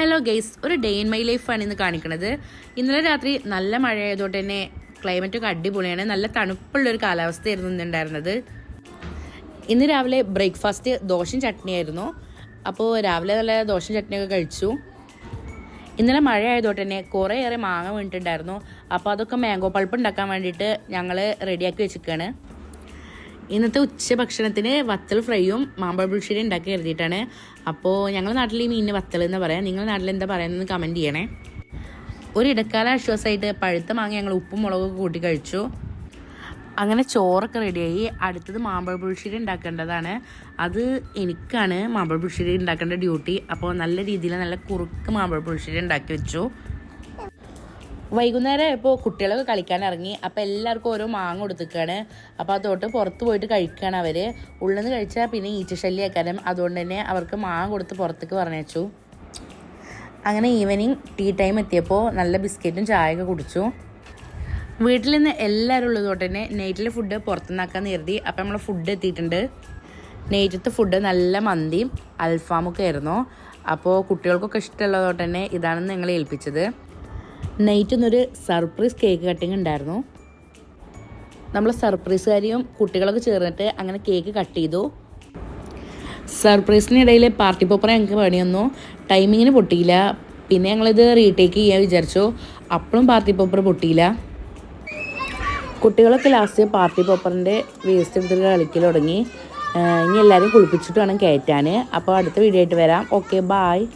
Hello guys, ഒരു day in my ലൈഫാണ് ഇന്ന് കാണിക്കുന്നത്. ഇന്നലെ രാത്രി നല്ല മഴയായതുകൊണ്ട് തന്നെ ക്ലൈമറ്റൊക്കെ അടിപൊളിയാണ്. നല്ല തണുപ്പുള്ളൊരു കാലാവസ്ഥയായിരുന്നു ഇന്നുണ്ടായിരുന്നത്. ഇന്ന് രാവിലെ ബ്രേക്ക്ഫാസ്റ്റ് ദോശയും ചട്നിയായിരുന്നു. അപ്പോൾ രാവിലെ നല്ല ദോശയും ചട്നിയൊക്കെ കഴിച്ചു. ഇന്നലെ മഴ ആയതുകൊണ്ട് തന്നെ കുറേയേറെ മാങ്ങ വീണിട്ടുണ്ടായിരുന്നു. അപ്പോൾ അതൊക്കെ മാംഗോ പൾപ്പ് ഉണ്ടാക്കാൻ വേണ്ടിയിട്ട് ഞങ്ങൾ റെഡിയാക്കി വെച്ചിരിക്കുകയാണ്. ഇന്നത്തെ ഉച്ചഭക്ഷണത്തിന് വത്തൽ ഫ്രൈയും മാമ്പഴ പുളിശ്ശേരി ഉണ്ടാക്കി കരുതിയിട്ടാണ്. അപ്പോൾ ഞങ്ങളുടെ നാട്ടിൽ ഈ മീനിന് വത്തൽ എന്ന് പറയാം. നിങ്ങളുടെ നാട്ടിൽ എന്താ പറയുന്നത് കമൻറ്റ് ചെയ്യണേ. ഒരു ഇടക്കാല ആശ്വാസമായിട്ട് പഴുത്ത മാങ്ങ ഞങ്ങൾ ഉപ്പും മുളകൊക്കെ കൂട്ടി കഴിച്ചു. അങ്ങനെ ചോറൊക്കെ റെഡിയായി. അടുത്തത് മാമ്പഴ പുളിശ്ശേരി ഉണ്ടാക്കേണ്ടതാണ്. അത് എനിക്കാണ് മാമ്പഴ പുളിശ്ശേരി ഉണ്ടാക്കേണ്ട ഡ്യൂട്ടി. അപ്പോൾ നല്ല രീതിയിൽ നല്ല കുറുക്ക് മാമ്പഴ പുളിശ്ശേരി ഉണ്ടാക്കി വെച്ചു. വൈകുന്നേരം ഇപ്പോൾ കുട്ടികളൊക്കെ കളിക്കാൻ ഇറങ്ങി. അപ്പോൾ എല്ലാവർക്കും ഓരോ മാങ്ങ കൊടുത്തിരിക്കുകയാണ്. അപ്പോൾ അതോട്ട് പുറത്ത് പോയിട്ട് കഴിക്കുകയാണ് അവർ. ഉള്ളിൽ നിന്ന് കഴിച്ചാൽ പിന്നെ ഈച്ചശല്യക്കാരം. അതുകൊണ്ട് തന്നെ അവർക്ക് മാങ്ങ കൊടുത്ത് പുറത്തേക്ക് പറഞ്ഞയച്ചു. അങ്ങനെ ഈവനിങ് ടീ ടൈം എത്തിയപ്പോൾ നല്ല ബിസ്ക്കറ്റും ചായയൊക്കെ കുടിച്ചു. വീട്ടിൽ നിന്ന് എല്ലാവരും ഉള്ളതുകൊണ്ട് തന്നെ നൈറ്റിലെ ഫുഡ് പുറത്തുനിന്നാക്കാന്ന് കരുതി. അപ്പോൾ നമ്മൾ ഫുഡ് എത്തിയിട്ടുണ്ട്. നൈറ്റത്തെ ഫുഡ് നല്ല മന്തിയും അൽഫാമൊക്കെ ആയിരുന്നു. അപ്പോൾ കുട്ടികൾക്കൊക്കെ ഇഷ്ടമുള്ളതുകൊണ്ട് തന്നെ ഇതാണ് ഞങ്ങളെ ഏൽപ്പിച്ചത്. നൈറ്റ് ഒന്നൊരു സർപ്രൈസ് കേക്ക് കട്ടിങ് ഉണ്ടായിരുന്നു. നമ്മൾ സർപ്രൈസുകാരിയും കുട്ടികളൊക്കെ ചേർന്നിട്ട് അങ്ങനെ കേക്ക് കട്ട് ചെയ്തു. സർപ്രൈസിനിടയിൽ പാർട്ടി പോപ്പർ ഞങ്ങൾക്ക് പണി വന്നു. ടൈമിങ്ങിന് പൊട്ടിയില്ല. പിന്നെ ഞങ്ങളിത് റീടേക്ക് ചെയ്യാൻ വിചാരിച്ചു. അപ്പോഴും പാർട്ടി പോപ്പർ പൊട്ടിയില്ല. കുട്ടികളൊക്കെ ലാസ്റ്റ് പാർട്ടി പോപ്പറിൻ്റെ വേസ്റ്റ് എടുത്തിട്ട് കളിക്കൽ തുടങ്ങി. ഇനി എല്ലാവരും കുളിപ്പിച്ചിട്ട് വേണം കയറ്റാൻ. അപ്പോൾ അടുത്ത വീഡിയോ ആയിട്ട് വരാം. Okay, bye.